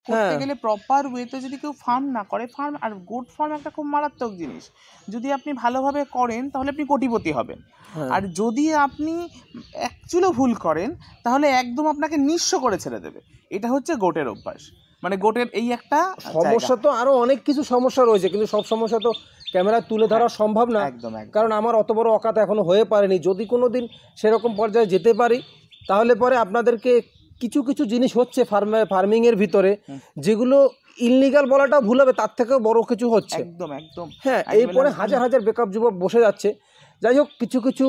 করতে গেলে প্রপার ওয়েতে যদি কেউ ফার্ম না করে, ফার্ম আর গোট ফার্ম একটা খুব মারাত্মক জিনিস। যদি আপনি ভালোভাবে করেন তাহলে আপনি কোটিপতি হবেন, আর যদি আপনি অ্যাকচুয়ালি ভুল করেন তাহলে একদম আপনাকে নিঃস্ব করে ছেড়ে দেবে। এটা হচ্ছে গোটের অভ্যাস, মানে গোটের এই একটা সমস্যা। তো আরো অনেক কিছু সমস্যা রয়েছে, কিন্তু সব সমস্যা তো ক্যামেরায় তুলে ধরা সম্ভব না, একদম, কারণ আমার অত বড় অকাত এখনো হয়ে পারেনি। যদি কোনো দিন সেরকম পর্যায়ে যেতে পারি তাহলে পরে আপনাদেরকে কিছু কিছু জিনিস হচ্ছে ফার্মিংয়ের ভিতরে যেগুলো ইললিগাল বলাটা ভুল হবে, তার থেকেও বড় কিছু হচ্ছে। একদম একদম। হ্যাঁ, এরপরে হাজার হাজার বেকআপ যুবক বসে যাচ্ছে। যাই হোক, কিছু কিছু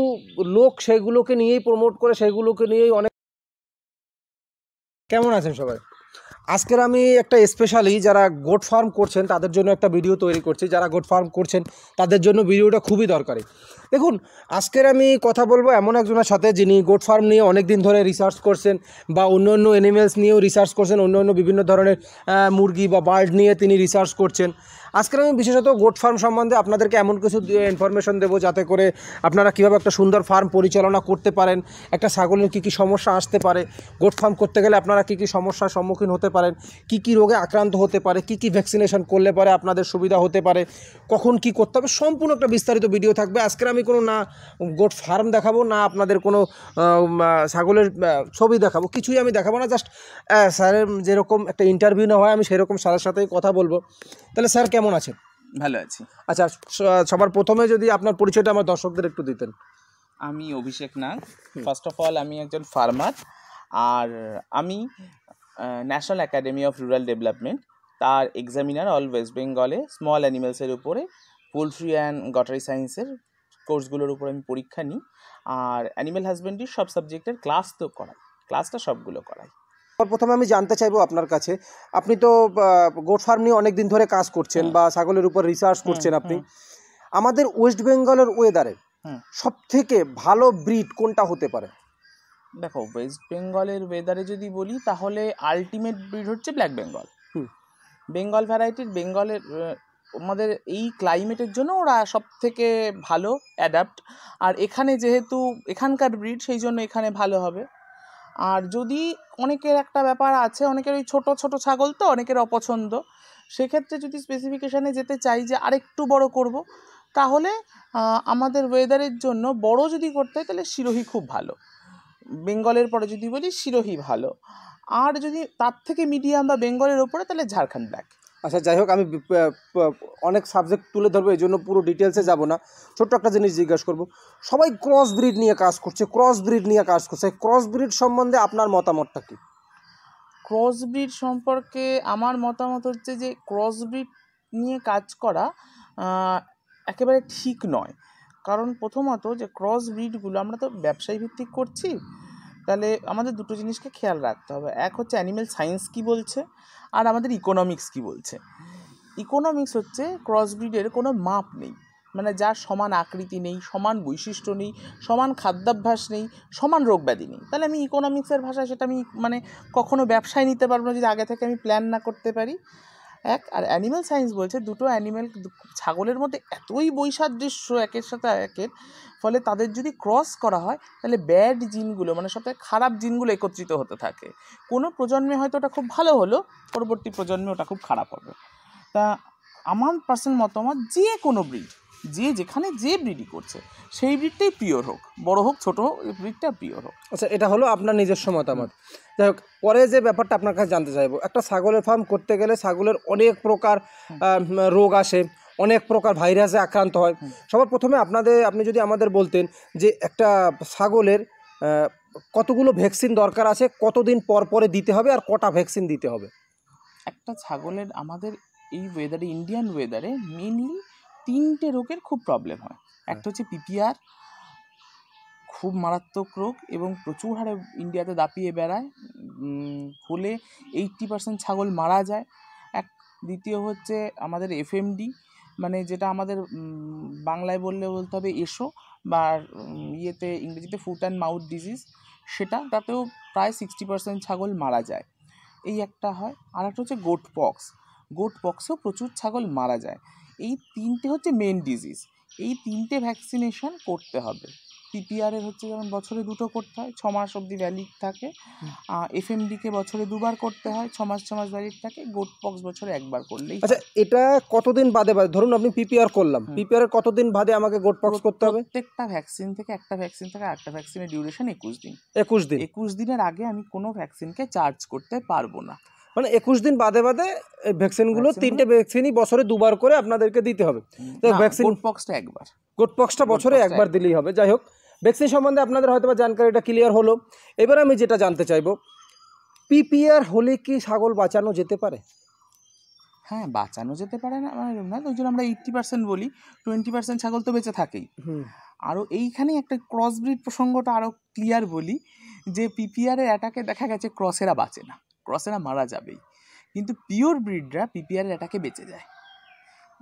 লোক সেগুলোকে নিয়েই প্রমোট করে, সেগুলোকে নিয়েই অনেক। কেমন আছেন সবাই? আজকের আমি একটা স্পেশালি যারা গোট ফার্ম করছেন তাদের জন্য একটা ভিডিও তৈরি করছি। যারা গোট ফার্ম করছেন তাদের জন্য ভিডিওটা খুবই দরকারি। দেখুন, আজকের আমি কথা বলবো এমন একজনের সাথে যিনি গোট ফার্ম নিয়ে অনেক দিন ধরে রিসার্চ করছেন, বা অন্য অন্য অ্যানিমেলস নিয়েও রিসার্চ করছেন, অন্য অন্য বিভিন্ন ধরনের মুরগি বা বার্ড নিয়ে তিনি রিসার্চ করছেন। আজকের আমি বিশেষত গোট ফার্ম সম্বন্ধে আপনাদেরকে এমন কিছু ইনফরমেশন দেবো যাতে করে আপনারা কীভাবে একটা সুন্দর ফার্ম পরিচালনা করতে পারেন, একটা ছাগলের কী কী সমস্যা আসতে পারে, গোট ফার্ম করতে গেলে আপনারা কী কী সমস্যার সম্মুখীন হতে পারেন, কী কী রোগে আক্রান্ত হতে পারে, কী কী ভ্যাকসিনেশন করলে পরে আপনাদের সুবিধা হতে পারে, কখন কী করতে হবে, সম্পূর্ণ একটা বিস্তারিত ভিডিও থাকবে। আজকের আমি কোনো না গোট ফার্ম দেখাবো, না আপনাদের কোনো ছাগলের ছবি দেখাবো, কিছুই আমি দেখাবো না। জাস্ট স্যারের যেরকম একটা ইন্টারভিউ না হয় আমি সেরকম স্যারের সাথেই কথা বলবো। তাহলে স্যার কেমন আছেন? ভালো আছি। আচ্ছা, সবার প্রথমে যদি আপনার পরিচয়টা আমার দর্শকদের একটু দিতেন। আমি অভিষেক নাগ। ফার্স্ট অফ অল আমি একজন ফার্মার, আর আমি national academy of rural development তার এক্সামিনার অল ওয়েস্ট বেঙ্গলে স্মল অ্যানিমেলসের উপরে পোলট্রি অ্যান্ড গটারি সায়েন্সের কোর্সগুলোর উপর আমি পরীক্ষা নিই, আর অ্যানিমেল হাজবেন্ড্রির সব সাবজেক্টের ক্লাস তো করাই, ক্লাসটা সবগুলো করাই। প্রথমে আমি জানতে চাইবো আপনার কাছে, আপনি তো গোট ফার্ম নিয়ে অনেক দিন ধরে কাজ করছেন বা ছাগলের উপর রিসার্চ করছেন আপনি, আমাদের ওয়েস্ট বেঙ্গলের ওয়েদারে সব থেকে ভালো ব্রিড কোনটা হতে পারে? দেখো, ওয়েস্ট বেঙ্গলের ওয়েদারে যদি বলি তাহলে আলটিমেট ব্রিড হচ্ছে ব্ল্যাক বেঙ্গল। বেঙ্গল ভ্যারাইটির, বেঙ্গলের আমাদের এই ক্লাইমেটের জন্য ওরা সব থেকে ভালো অ্যাডাপ্ট, আর এখানে যেহেতু এখানকার ব্রিড সেই জন্য এখানে ভালো হবে। আর যদি অনেকের একটা ব্যাপার আছে, অনেকের ওই ছোটো ছোটো ছাগল তো অনেকের অপছন্দ, সেক্ষেত্রে যদি স্পেসিফিকেশানে যেতে চাই যে আরেকটু বড় করব, তাহলে আমাদের ওয়েদারের জন্য বড় যদি করতে হয় তাহলে সিরোহি খুব ভালো। বেঙ্গলের পরে যদি বলি সিরোহি ভালো, আর যদি তার থেকে মিডিয়াম বা বেঙ্গলের ওপরে তাহলে ঝাড়খণ্ড ব্ল্যাক। আচ্ছা, যাই হোক, আমি অনেক সাবজেক্ট তুলে ধরবো, এই জন্য পুরো ডিটেলসে যাব না। ছোট্ট একটা জিনিস জিজ্ঞাসা করবো, সবাই ক্রস ব্রিড নিয়ে কাজ করছে, ক্রস ব্রিড সম্বন্ধে আপনার মতামতটা কি? ক্রস ব্রিড সম্পর্কে আমার মতামত হচ্ছে যে ক্রস ব্রিড নিয়ে কাজ করা একেবারে ঠিক নয়। কারণ প্রথমত যে ক্রস ব্রিডগুলো আমরা তো ব্যবসায়ী ভিত্তিক করছি, তাহলে আমাদের দুটো জিনিসকে খেয়াল রাখতে হবে। এক হচ্ছে অ্যানিমেল সায়েন্স কী বলছে, আর আমাদের ইকোনমিক্স কী বলছে। ইকোনমিক্স হচ্ছে ক্রস ব্রিডের কোনো মাপ নেই, মানে যার সমান আকৃতি নেই, সমান বৈশিষ্ট্য নেই, সমান খাদ্যাভ্যাস নেই, সমান রোগ ব্যাধি নেই, তাহলে আমি ইকোনমিক্সের ভাষায় সেটা আমি মানে কখনো ব্যবসায় নিতে পারবো না যদি আগে থেকে আমি প্ল্যান না করতে পারি। এক, আর অ্যানিমেল সায়েন্স বলছে দুটো অ্যানিমেল ছাগলের মধ্যে এতই বৈসাদৃশ্য একের সাথে একের, ফলে তাদের যদি ক্রস করা হয় তাহলে ব্যাড জিনগুলো, মানে সবথেকে খারাপ জিনগুলো একত্রিত হতে থাকে। কোনো প্রজন্মে হয়তো ওটা খুব ভালো হলো, পরবর্তী প্রজন্মে ওটা খুব খারাপ হবে। তা আমার পার্সোনাল মতামত, যে কোনো ব্রিড, যে যেখানে যে ব্রিডই করছে সেই ব্রিডটাই পিওর হোক, বড় হোক ছোট হোক, এই ব্রিডটা পিওর হোক। আচ্ছা, এটা হলো আপনার নিজস্ব মতামত। যাই হোক, পরে যে ব্যাপারটা আপনার কাছে জানতে চাইবো, একটা ছাগলের ফার্ম করতে গেলে ছাগলের অনেক প্রকার রোগ আসে, অনেক প্রকার ভাইরাসে আক্রান্ত হয়। সবার প্রথমে আপনি যদি আমাদের বলতেন যে একটা ছাগলের কতগুলো ভ্যাকসিন দরকার আছে, কতদিন পর পরে দিতে হবে, আর কটা ভ্যাকসিন দিতে হবে? একটা ছাগলের আমাদের এই ওয়েদারে, ইন্ডিয়ান ওয়েদারে মেনলি 3টে রোগের খুব প্রবলেম হয়। একটা হচ্ছে পিপিআর, খুব মারাত্মক রোগ এবং প্রচুর হারে ইন্ডিয়াতে দাপিয়ে বেড়ায়, হলে 80% ছাগল মারা যায়। দ্বিতীয় হচ্ছে আমাদের এফএমডি, মানে যেটা আমাদের বাংলায় বলতে হবে এসো, বা ইয়েতে ইংরেজিতে ফুট অ্যান্ড মাউথ ডিজিজ, তাতেও প্রায় 60% ছাগল মারা যায়। এই একটা হয়। আর একটা হচ্ছে গোট পক্সেও প্রচুর ছাগল মারা যায়। এই 3টে হচ্ছে মেন ডিজিজ, এই 3টে ভ্যাকসিনেশন করতে হবে। পিপিআর এর হচ্ছে যেমন বছরে 2টো করতে হয়, 6 মাস অবধি ভ্যালিড থাকে। এফএমডিকে বছরে 2বার করতে হয়, 6 মাস 6 মাস ভ্যালিড থাকে। গোট পক্স বছরে 1বার করলেই আচ্ছা, হয়। এটা কতদিন বাদে বাদে, ধরুন আপনি পিপিআর করলাম, পিপিআর এর কতদিন বাদে আমাকে গোট পক্স করতে হবে? প্রত্যেকটা ভ্যাকসিন থেকে একটা ভ্যাকসিন থেকে আরেকটা ভ্যাকসিনের ডিউরেশন 21 দিন। 21 দিন। 21 দিনের আগে আমি কোনো ভ্যাকসিনকে চার্জ করতে পারবো না। মানে 21 দিন বাদে বাদে এই ভ্যাকসিনগুলো, 3টে ভ্যাকসিনই বছরে 2বার করে আপনাদেরকে দিতে হবে। ভ্যাকসিন গোট পক্সটা একবার, গোট পক্সটা বছরে একবার দিলেই হবে। যাই হোক, ভ্যাকসিন সম্বন্ধে আপনাদের হয়তো বা জানকারিটা ক্লিয়ার হলো। এবার আমি যেটা জানতে চাইবো, পিপিআর হলে কি ছাগল বাঁচানো যেতে পারে? হ্যাঁ, বাঁচানো যেতে পারে না মানে না, ওই জন্য আমরা 80% বলি, 20% ছাগল তো বেঁচে থাকেই। আরও এইখানেই একটা ক্রসব্রিড প্রসঙ্গটা আরও ক্লিয়ার বলি, যে পিপিআরের অ্যাটাকে দেখা গেছে ক্রসেরা বাঁচে না, ক্রসেরা মারা যাবেই, কিন্তু পিওর ব্রিডরা পিপিআরের অ্যাটাকে বেঁচে যায়।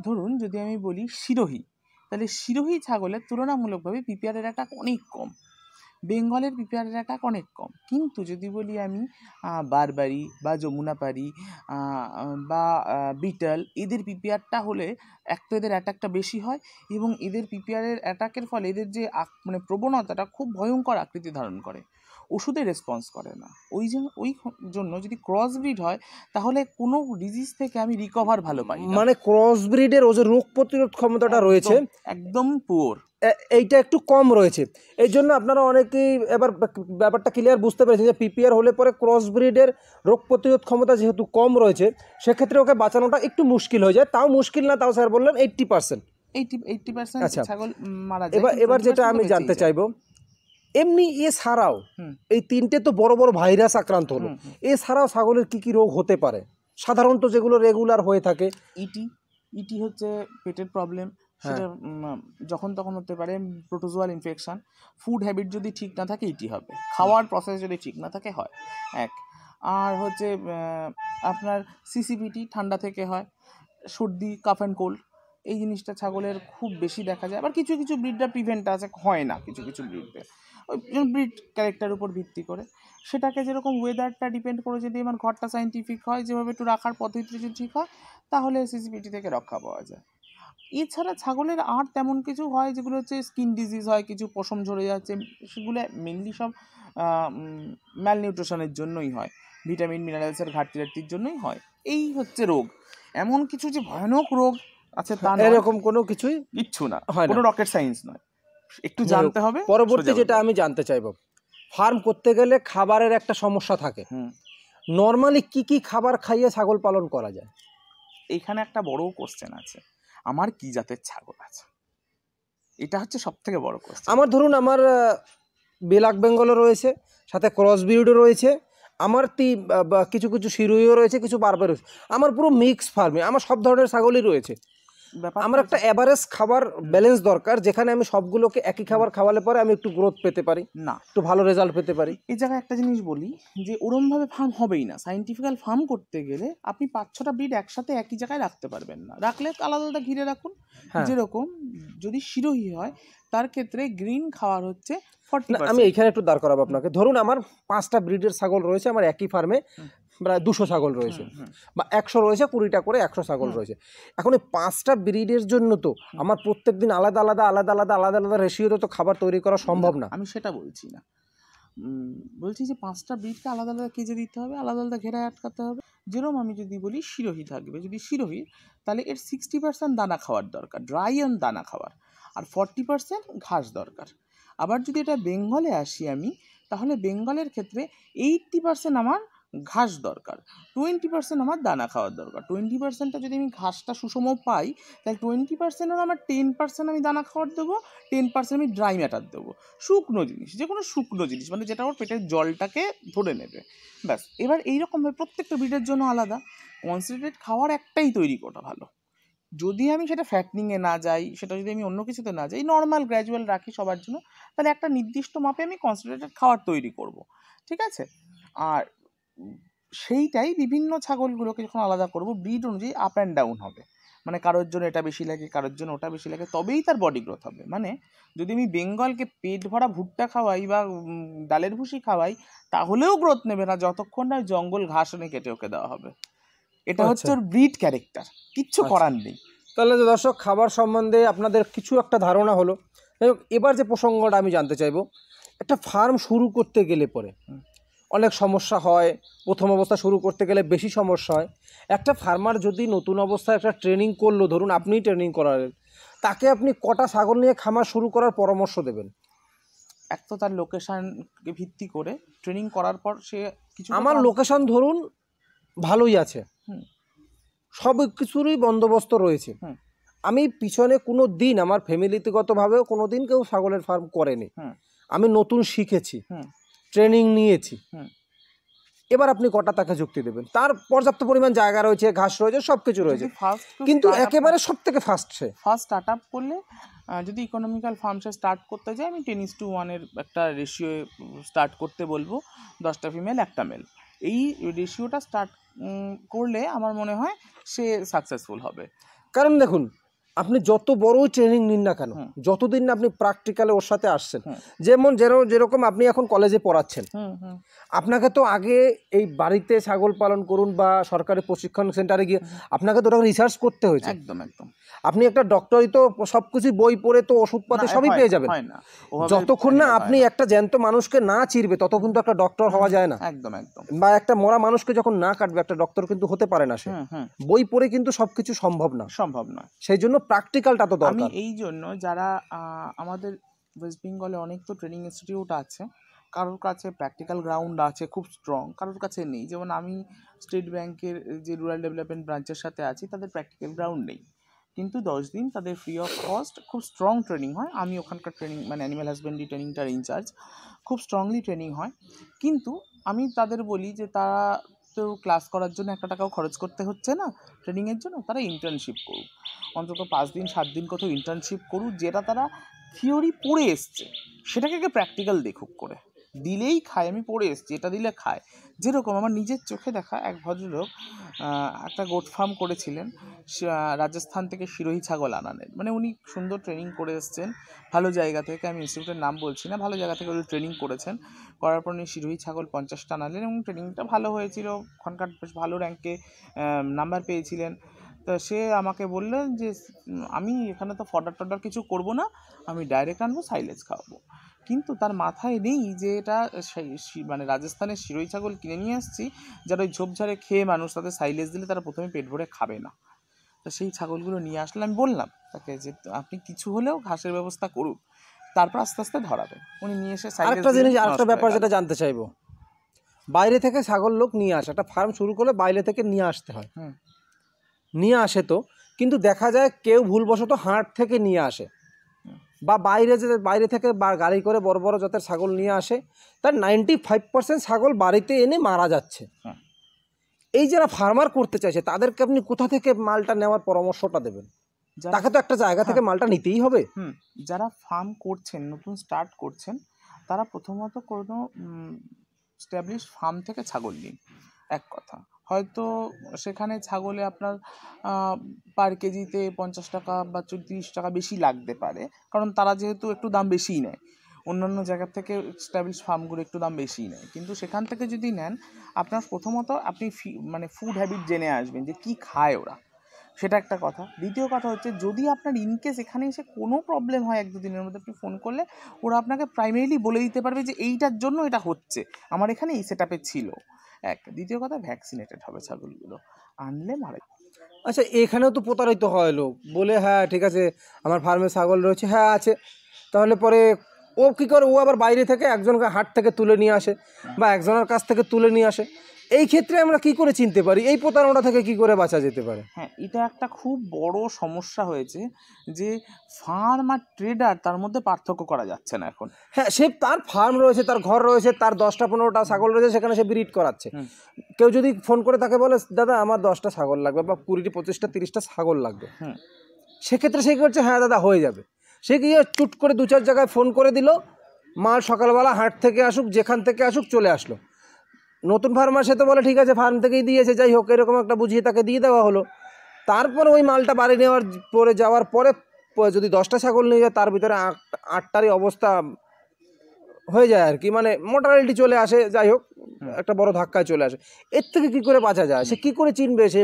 ধরুন যদি আমি বলি সিরোহি, তাহলে সিরোহি ছাগলের তুলনামূলকভাবে পিপিআরের অ্যাটাক অনেক কম, বেঙ্গলের পিপিআরের অ্যাটাক অনেক কম। কিন্তু যদি বলি আমি বারবারি বা যমুনাপারি বা বিটল, এদের পিপিআরটা হলে এক তো এদের অ্যাটাকটা বেশি হয়, এবং এদের পিপিআরের অ্যাটাকের ফলে এদের যে মানে প্রবণতাটা খুব ভয়ঙ্কর আকৃতি ধারণ করে, ওষুধে রেসপন্স করে না। ওই জন্য যদি ক্রস ব্রিড হয় তাহলে কোনো ডিজিজ থেকে আমি রিকভার ভালো পাই না। মানে ক্রস ব্রিডের ও যে রোগ প্রতিরোধ ক্ষমতাটা রয়েছে একদম পুয়ার, এইটা একটু কম রয়েছে। এই জন্য আপনারা অনেকেই এবার ব্যাপারটা ক্লিয়ার বুঝতে পেরেছেন যে পিপিআর হলে পরে ক্রস ব্রিডের রোগ প্রতিরোধ ক্ষমতা যেহেতু কম রয়েছে, সেক্ষেত্রে ওকে বাঁচানোটা একটু মুশকিল হয়ে যায়। তাও মুশকিল না, তাও স্যার বললেন 80%। 80% ছাগল মারা যায়। এবার যেটা আমি জানতে চাইবো, এমনি এছাড়াও এই 3টে তো বড় বড় ভাইরাস আক্রান্ত হলো, এছাড়াও ছাগলের কি কি রোগ হতে পারে সাধারণত, যেগুলো রেগুলার হয়ে থাকে? ইটি হচ্ছে পেটের প্রবলেম, সেটা যখন তখন হতে পারে। প্রোটোজোয়াল ইনফেকশন, ফুড হ্যাবিট যদি ঠিক না থাকে ইটি হবে, খাওয়ার প্রসেস যদি ঠিক না থাকে হয় এক। আর হচ্ছে আপনার সিসিপিটি ঠান্ডা থেকে হয়, সর্দি, কাফ অ্যান্ড কোল্ড, এই জিনিসটা ছাগলের খুব বেশি দেখা যায়। আবার কিছু কিছু ব্রিডরা প্রিভেন্ট আছে, হয় না কিছু কিছু ব্রিডে, ওই ব্রিড ক্যারেক্টার উপর ভিত্তি করে। সেটাকে যেরকম ওয়েদারটা ডিপেন্ড করে, যদি আমার ঘরটা সাইন্টিফিক হয়, যেভাবে একটু রাখার পদ্ধতি যদি ঠিক হয়, তাহলে সিসিপিটি থেকে রক্ষা পাওয়া যায়। এছাড়া ছাগলের আর তেমন কিছু হয় যেগুলো হচ্ছে স্কিন ডিজিজ হয়, কিছু পশম ঝরে যাচ্ছে, সেগুলো মেনলি সব ম্যালনিউট্রিশনের জন্যই হয়, ভিটামিন মিনারেলসের ঘাটতির জন্যই হয়। এই হচ্ছে রোগ, এমন কিছু যে ভয়ানক রোগ আছে তা নয়, এরকম কোনো কিচ্ছু না, কোনো রকেট সায়েন্স নয়, একটু জানতে হবে। পরবর্তী যেটা আমি জানতে চাইবো, ফার্ম করতে গেলে খাবারের একটা সমস্যা থাকে, নর্মালি কি কি খাবার খাইয়ে ছাগল পালন করা যায়? এইখানে একটা বড় কোশ্চেন আছে, আমার কি জাতের ছাগল আছে, এটা হচ্ছে সব থেকে বড় কোশ্চেন। আমার ধরুন আমার ব্ল্যাক বেঙ্গলও রয়েছে, সাথে ক্রস ব্রিডও রয়েছে, আমার কিছু কিছু শিরোইও রয়েছে, কিছু বারবারও রয়েছে, আমার পুরো মিক্স ফার্মে আমার সব ধরনের ছাগলই রয়েছে। আমার একটা এভারেজ খাবার ব্যালেন্স দরকার, যেখানে আমি সবগুলোকে একই খাবার খাওয়ালে পরে আমি একটু গ্রোথ পেতে পারি, না একটু ভালো রেজাল্ট পেতে পারি। এই জায়গায় একটা জিনিস বলি, যে ওরমভাবে ফার্ম হবেই না। সাইন্টিফিক্যাল ফার্ম করতে গেলে আপনি 5-6টা ব্রিড একসাথে একই জায়গায় রাখতে পারবেন না, রাখলে আলাদা আলাদা ঘিরে রাখুন। যেরকম যদি শিরোহী হয়, তার ক্ষেত্রে গ্রিন খাওয়ার হচ্ছে 40%। আমি এইখানে একটু দাঁড় করাবো আপনাকে। ধরুন আমার 5টা ব্রিডের ছাগল রয়েছে, আমার একই ফার্মে প্রায় 200 ছাগল রয়েছে, বা 100 রয়েছে, 20টা করে 100 ছাগল রয়েছে। এখন এই 5টা ব্রিডের জন্য তো আমার প্রত্যেকদিন আলাদা আলাদা আলাদা আলাদা আলাদা আলাদা রেশিওতে তো খাবার তৈরি করা সম্ভব না। আমি সেটা বলছি না, বলছি যে 5টা ব্রিডকে আলাদা আলাদা কেজে দিতে হবে, আলাদা আলাদা ঘেরায় আটকাতে হবে। যেরকম আমি যদি বলি শিরোহী থাকবে, যদি শিরোহী, তাহলে এর 60% দানা খাওয়ার দরকার, ড্রাই অন দানা খাওয়ার, আর 40% ঘাস দরকার। আবার যদি এটা বেঙ্গলে আসি আমি, তাহলে বেঙ্গলের ক্ষেত্রে 80% আমার ঘাস দরকার, 20% আমার দানা খাওয়ার দরকার। 20%টা যদি আমি ঘাসটা সুষম পাই, তাহলে 20% আমার 10% আমি দানা খাওয়ার দেবো, 10% আমি ড্রাই ম্যাটার দেবো, শুকনো জিনিস, যে কোনো শুকনো জিনিস, মানে যেটা আমার পেটের জলটাকে ধরে নেবে, ব্যাস। এবার এইরকমভাবে প্রত্যেকটা ব্রিডের জন্য আলাদা কনসেন্ট্রেট খাওয়ার একটাই তৈরি করা ভালো। যদি আমি সেটা ফ্যাটনিংয়ে না যাই, সেটা যদি আমি অন্য কিছুতে না যাই, নর্মাল গ্র্যাজুয়াল রাখি সবার জন্য, তাহলে একটা নির্দিষ্ট মাপে আমি কনসেন্ট্রেটেড খাবার তৈরি করব, ঠিক আছে। আর সেইটাই বিভিন্ন ছাগলগুলোকে যখন আলাদা করব, ব্রিড অনুযায়ী আপ অ্যান্ড ডাউন হবে, মানে কারোর জন্য এটা বেশি লাগে, কারোর জন্য ওটা বেশি লাগে, তবেই তার বডি গ্রোথ হবে। মানে যদি আমি বেঙ্গলকে পেট ভরা ভুট্টা খাওয়াই বা ডালের ভুসি খাওয়াই, তাহলেও গ্রোথ নেবে না যতক্ষণ না জঙ্গল ঘাস এনে কেটে ওকে দেওয়া হবে। এটা হচ্ছে ওর ব্রিড ক্যারেক্টার, কিচ্ছু করার নেই। তাহলে দর্শক, খাবার সম্বন্ধে আপনাদের কিছু একটা ধারণা হলো এবার যে প্রসঙ্গটা আমি জানতে চাইবো, একটা ফার্ম শুরু করতে গেলে পরে অনেক সমস্যা হয়, প্রথম অবস্থা শুরু করতে গেলে বেশি সমস্যা হয়। একটা ফার্মার যদি নতুন অবস্থায় একটা ট্রেনিং করলো, ধরুন আপনিই ট্রেনিং করালেন, তাকে আপনি কটা ছাগল নিয়ে খামার শুরু করার পরামর্শ দেবেন? এক তো তার লোকেশনকে ভিত্তি করে ট্রেনিং করার পর সে কিছু, আমার লোকেশন ধরুন ভালোই আছে, সব কিছুরই বন্দোবস্ত রয়েছে, আমি পিছনে কোনো দিন আমার ফ্যামিলিগতভাবেও কোনো দিন কেউ ছাগলের ফার্ম করেনি, আমি নতুন শিখেছি, ট্রেনিং নিয়েছি, এবার আপনি কটা তাকে যুক্তি দেবেন? তার পর্যাপ্ত পরিমাণ জায়গা রয়েছে, ঘাস রয়েছে, সব কিছু রয়েছে, কিন্তু একেবারে সব থেকে ফার্স্ট স্টার্ট আপ করলে যদি ইকোনমিক্যাল ফার্ম সে স্টার্ট করতে যায়, আমি 10:1 একটা রেশিও স্টার্ট করতে বলবো, 10টা ফিমেল 1টা মেল। এই রেশিওটা স্টার্ট করলে আমার মনে হয় সে সাকসেসফুল হবে। কারণ দেখুন, আপনি যত বড় ট্রেনিং নিন না কেন, যতদিন না আপনি প্র্যাকটিক্যালে ওর সাথে আসছেন, যেরকম আপনি এখন কলেজে পড়াচ্ছেন, আপনাকে তো আগে এই বাড়িতে ছাগল পালন করুন বা সরকারি প্রশিক্ষণ সেন্টারে গিয়ে আপনাকে তো ওটা রিসার্চ করতে হয়েছে। একদম একদম। আপনি একটা ডক্টরই তো সব কিছু বই পড়ে তো ওষুধপাতি সবই পেয়ে যাবেন, যতক্ষণ না আপনি একটা জ্যান্ত মানুষকে না চিরবে তত কিন্তু একটা ডক্টর হওয়া যায় না। একদম একদম। বা একটা মরা মানুষকে যখন না কাটবে একটা ডক্টর কিন্তু হতে পারে না। সে বই পড়ে কিন্তু সবকিছু সম্ভব না। সেই জন্য প্র্যাকটিক্যালটা তো দরকার। আমি এই জন্য যারা আমাদের ওয়েস্ট বেঙ্গলে অনেক তো ট্রেনিং ইনস্টিটিউট আছে, কারোর কাছে প্র্যাকটিক্যাল গ্রাউন্ড আছে খুব স্ট্রং, কারোর কাছে নেই। যেমন আমি স্টেট ব্যাংকের যে রুরাল ডেভেলপমেন্ট ব্রাঞ্চের সাথে আছি, তাদের প্র্যাকটিক্যাল গ্রাউন্ড নেই, কিন্তু 10 দিন তাদের ফ্রি অফ কস্ট খুব স্ট্রং ট্রেনিং হয়। আমি ওখানকার ট্রেনিং মানে অ্যানিম্যাল হাজবেন্ডারি ট্রেনিংটার ইনচার্জ, খুব স্ট্রংলি ট্রেনিং হয়। কিন্তু আমি তাদের বলি যে তারা তো ক্লাস করার জন্য 1 টাকাও খরচ করতে হচ্ছে না ট্রেনিংয়ের জন্য, তারা ইন্টার্নশিপ করুক, অন্তত 5 দিন 7 দিন কোথাও ইন্টার্নশিপ করুক, যেটা তারা থিওরি পড়ে এসছে সেটাকে প্র্যাকটিক্যাল দেখুক করে। দিলেই খায়, আমি পড়ে এসছি, এটা দিলে খায়। যেরকম আমার নিজের চোখে দেখা এক ভদ্রলোক একটা গোট ফার্ম করেছিলেন, রাজস্থান থেকে শিরোহী ছাগল আনানের, মানে উনি সুন্দর ট্রেনিং করে এসছেন ভালো জায়গা থেকে, আমি ইনস্টিটিউটের নাম বলছি না, ভালো জায়গা থেকে উনি ট্রেনিং করেছেন। করার পর উনি শিরোহী ছাগল 50টা আনালেন এবং ট্রেনিংটা ভালো হয়েছিল, ওখানকার বেশ ভালো র্যাঙ্কে নাম্বার পেয়েছিলেন। তো সে আমাকে বললেন যে আমি এখানে তো ফডার কিছু করব না, আমি ডাইরেক্ট আনবো, সাইলেজ খাওয়াবো। কিন্তু তার মাথায় নেই যে এটা মানে রাজস্থানের শিরোহী ছাগল কিনে নিয়ে আসছি, যারা ওই ঝোপঝাড়ে খেয়ে মানুষ তাদের সাইলেজ দিলে তারা প্রথমে পেট ভরে খাবে না। তো সেই ছাগলগুলো নিয়ে আসলে আমি বললাম তাকে যে আপনি কিছু হলেও ঘাসের ব্যবস্থা করুন, তারপর আস্তে আস্তে ধরাবে। উনি নিয়ে এসে আরেকটা ব্যাপার যেটা জানতে চাইবো, বাইরে থেকে ছাগল লোক নিয়ে আসে, একটা ফার্ম শুরু করলে বাইরে থেকে নিয়ে আসতে হয়, নিয়ে আসে তো, কিন্তু দেখা যায় কেউ ভুলবশত হাট থেকে নিয়ে আসে বা বাইরে থেকে গাড়ি করে বড় বড় জাতের ছাগল নিয়ে আসে, তার 95% ছাগল বাড়িতে এনে মারা যাচ্ছে। এই যারা ফার্মার করতে চাইছে তাদেরকে আপনি কোথা থেকে মালটা নেওয়ার পরামর্শটা দেবেন? তাকে তো একটা জায়গা থেকে মালটা নিতেই হবে। যারা ফার্ম করছেন, নতুন স্টার্ট করছেন, তারা প্রথমত কোনো স্ট্যাবলিশ ফার্ম থেকে ছাগল নিন। এক কথা, হয়তো সেখানে ছাগলে আপনার পার কেজিতে 50 টাকা বা 30 টাকা বেশি লাগতে পারে, কারণ তারা যেহেতু একটু দাম বেশিই নেয়, অন্যান্য জায়গার থেকে স্ট্যাবলিশ ফার্মগুলো একটু দাম বেশিই নেয়। কিন্তু সেখান থেকে যদি নেন, আপনার প্রথমত আপনি মানে ফুড হ্যাবিট জেনে আসবেন যে কী খায় ওরা, সেটা একটা কথা। দ্বিতীয় কথা হচ্ছে, যদি আপনার ইনকেস এখানে এসে কোনো প্রবলেম হয় 1-2 দিনের মধ্যে, আপনি ফোন করলে ওরা আপনাকে প্রাইমারিলি বলে দিতে পারবে যে এইটার জন্য এটা হচ্ছে, আমার এখানে এই সেট আপে ছিল। দ্বিতীয় কথা, ভ্যাকসিনেটেড হবে ছাগলগুলো, আনলে মারা। আচ্ছা, এখানেও তো প্রতারিত হয় লোক, বলে হ্যাঁ ঠিক আছে আমার ফার্মে ছাগল রয়েছে, হ্যাঁ আছে, তাহলে পরে ও কী করে, ও আবার বাইরে থেকে একজনকে হাট থেকে তুলে নিয়ে আসে বা একজনের কাছ থেকে তুলে নিয়ে আসে। এই ক্ষেত্রে আমরা কি করে চিনতে পারি, এই প্রতারণা থেকে কি করে বাঁচা যেতে পারে? হ্যাঁ, এটা একটা খুব বড় সমস্যা হয়েছে যে ফার্ম আর ট্রেডার, তার মধ্যে পার্থক্য করা যাচ্ছে না এখন। হ্যাঁ, সে তার ফার্ম রয়েছে, তার ঘর রয়েছে, তার 10টা-15টা ছাগল রয়েছে, সেখানে সে ব্রিড করাচ্ছে। কেউ যদি ফোন করে তাকে বলে দাদা আমার 10টা ছাগল লাগবে বা 20টা 25টা 30টা ছাগল লাগবে, সেক্ষেত্রে সে কি করছে, হ্যাঁ দাদা হয়ে যাবে। সে গিয়ে চুট করে 2-4 জায়গায় ফোন করে দিল, মাল সকালবেলা হাট থেকে আসুক, যেখান থেকে আসুক চলে আসলো। নতুন ফার্মার সে তো বলে ঠিক আছে ফার্ম থেকেই দিয়েছে, যাই হোক, এরকম একটা বুঝিয়ে তাকে দিয়ে দেওয়া হলো। তারপরে ওই মালটা বাড়ি নেওয়ার পরে যাওয়ার পরে যদি 10টা ছাগল নিয়ে যায়, তার ভিতরে 8টারই অবস্থা হয়ে যায় আর কি, মানে মোর্টালিটি চলে আসে, যাই হোক একটা বড় ধাক্কায় চলে আসে। এর থেকে কী করে বাঁচা যায়? সে কী করে চিনবে? সে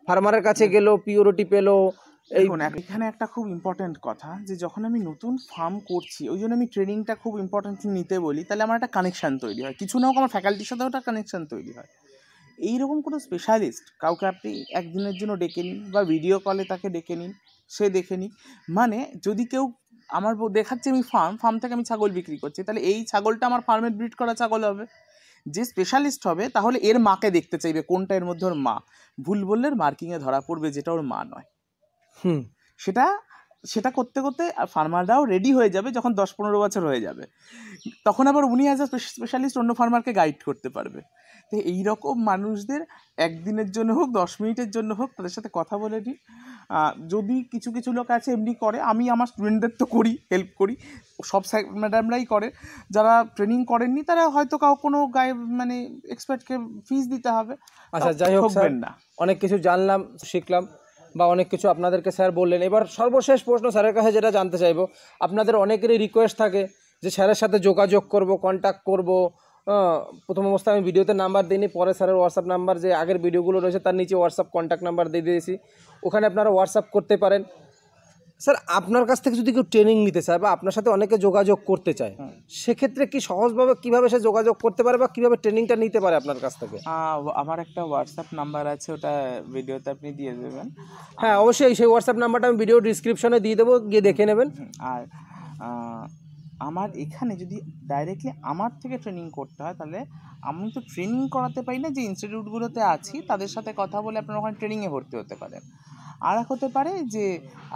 ফার্মারের কাছে গেল, পিওরিটি পেলো, দেখুন এখানে একটা খুব ইম্পর্ট্যান্ট কথা, যে যখন আমি নতুন ফার্ম করছি ওই জন্য আমি ট্রেনিংটা খুব ইম্পর্ট্যান্টলি নিতে বলি, তাহলে আমার একটা কানেকশান তৈরি হয়, কিছু না হোক আমার ফ্যাকাল্টির সাথেও একটা কানেকশান তৈরি হয়। এইরকম কোনো স্পেশালিস্ট কাউকে আপনি একদিনের জন্য ডেকে নিন বা ভিডিও কলে তাকে ডেকে নিন, সে দেখে নিন। মানে যদি কেউ আমার দেখাচ্ছে আমি ফার্ম থেকে আমি ছাগল বিক্রি করছি, তাহলে এই ছাগলটা আমার ফার্মের ব্রিড করা ছাগল হবে। যে স্পেশালিস্ট হবে তাহলে এর মাকে দেখতে চাইবে কোনটা এর মধ্যে ওর মা, ভুল বললে মার্কিংয়ে ধরা পড়বে যেটা ওর মা নয়। সেটা সেটা করতে করতে ফার্মাররাও রেডি হয়ে যাবে, যখন 10-15 বছর হয়ে যাবে তখন আবার উনি অ্যাজ আ স্পেশালিস্ট অন্য ফার্মারকে গাইড করতে পারবে। তো এইরকম মানুষদের একদিনের জন্য হোক 10 মিনিটের জন্য হোক তাদের সাথে কথা বলে নিই। যদি কিছু কিছু লোক আছে এমনি করে, আমি আমার স্টুডেন্টদের তো করি, হেল্প করি, সব ম্যাডামরাই করে। যারা ট্রেনিং করেননি তারা হয়তো কোনো মানে এক্সপার্টকে ফিস দিতে হবে। আচ্ছা, যাই হোক স্যার, অনেক কিছু জানলাম, শিখলাম, বা অনেক কিছু আপনাদেরকে স্যার বললেন। এবার সর্বশেষ প্রশ্ন স্যারের কাছে যেটা জানতে চাইবো, আপনাদের অনেকেরই রিকোয়েস্ট থাকে যে স্যারের সাথে যোগাযোগ করব, কন্ট্যাক্ট করব। প্রথম অবস্থায় আমি ভিডিওতে নাম্বার দিইনি, পরে স্যারের হোয়াটসঅ্যাপ নাম্বার যে আগের ভিডিওগুলো রয়েছে তার নিচে হোয়াটসঅ্যাপ কন্ট্যাক্ট নাম্বার দিয়ে দিয়েছি, ওখানে আপনারা হোয়াটসঅ্যাপ করতে পারেন। স্যার আপনার কাছ থেকে যদি কেউ ট্রেনিং নিতে চায় বা আপনার সাথে অনেকে যোগাযোগ করতে চায়, সেক্ষেত্রে কি সহজভাবে কীভাবে সে যোগাযোগ করতে পারে বা কীভাবে ট্রেনিংটা নিতে পারে আপনার কাছ থেকে? আমার একটা হোয়াটসঅ্যাপ নাম্বার আছে, ওটা ভিডিওতে আপনি দিয়ে দেবেন। হ্যাঁ অবশ্যই, সেই হোয়াটসঅ্যাপ নাম্বারটা আমি ভিডিও ডিসক্রিপশনে দিয়ে দেবো, গিয়ে দেখে নেবেন। আর আমার এখানে যদি ডাইরেক্টলি আমার থেকে ট্রেনিং করতে হয়, তাহলে আমি তো ট্রেনিং করাতে পারি না, যে ইনস্টিটিউটগুলোতে আছি তাদের সাথে কথা বলে আপনারা ওখানে ট্রেনিংয়ে ভর্তি হতে পারেন। আর এক হতে পারে যে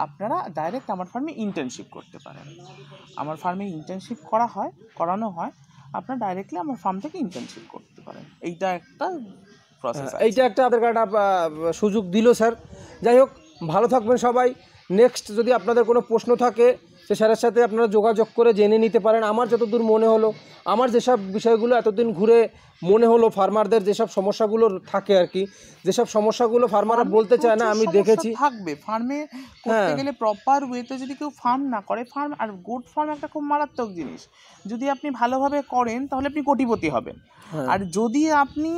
আপনারা ডাইরেক্ট আমার ফার্মে ইন্টার্নশিপ করতে পারেন। আমার ফার্মে ইন্টার্নশিপ করানো হয়, আপনারা ডাইরেক্টলি আমার ফার্ম থেকে ইন্টার্নশিপ করতে পারেন। এইটা একটা প্রসেস, এইটা একটা আধার কার্ড সুযোগ দিল স্যার। যাই হোক, ভালো থাকবেন সবাই। নেক্সট যদি আপনাদের কোনো প্রশ্ন থাকে সে স্যারের সাথে আপনারা যোগাযোগ করে জেনে নিতে পারেন। আমার যতদূর মনে হলো, আমার যেসব বিষয়গুলো এতদিন ঘুরে মনে হলো, ফার্মারদের যেসব সমস্যাগুলো থাকে আর কি, যেসব সমস্যাগুলো ফার্মাররা বলতে চায় না, আমি দেখেছি থাকবে ফার্মে করতে গেলে প্রপার ওয়েতে যদি কেউ ফার্ম না করে। ফার্ম আর গোট ফার্ম একটা খুব মারাত্মক জিনিস, যদি আপনি ভালোভাবে করেন তাহলে আপনি কোটিপতি হবেন। আর যদি আপনি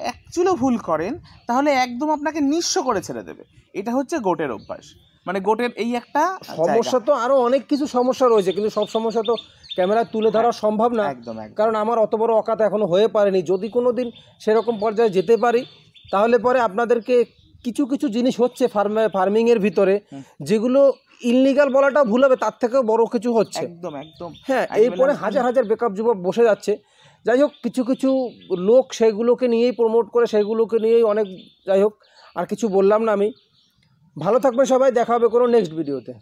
অ্যাকচুয়ালি ভুল করেন তাহলে একদম আপনাকে নিঃস্ব করে ছেড়ে দেবে। এটা হচ্ছে গোটের অভ্যাস, মানে গোটের এই একটা সমস্যা। তো আরও অনেক কিছু সমস্যা রয়েছে, কিন্তু সব সমস্যা তো ক্যামেরায় তুলে ধরা সম্ভব না, কারণ আমার অত বড় অকাত এখনো হয়ে পারেনি। যদি কোনো দিন সেরকম পর্যায়ে যেতে পারি তাহলে পরে আপনাদেরকে কিছু কিছু জিনিস হচ্ছে ফার্মিংয়ের ভিতরে, যেগুলো ইললিগাল বলাটাও ভুল হবে, তার থেকেও বড় কিছু হচ্ছে। একদম একদম। হ্যাঁ, এরপরে হাজার হাজার বেকআপ যুবক বসে যাচ্ছে। যাই হোক, কিছু কিছু লোক সেগুলোকে নিয়েই প্রমোট করে, সেগুলোকে নিয়েই অনেক, যাই হোক আর কিছু বললাম না আমি। ভালো থাকবেন সবাই, দেখা হবে কোনো নেক্সট ভিডিওতে।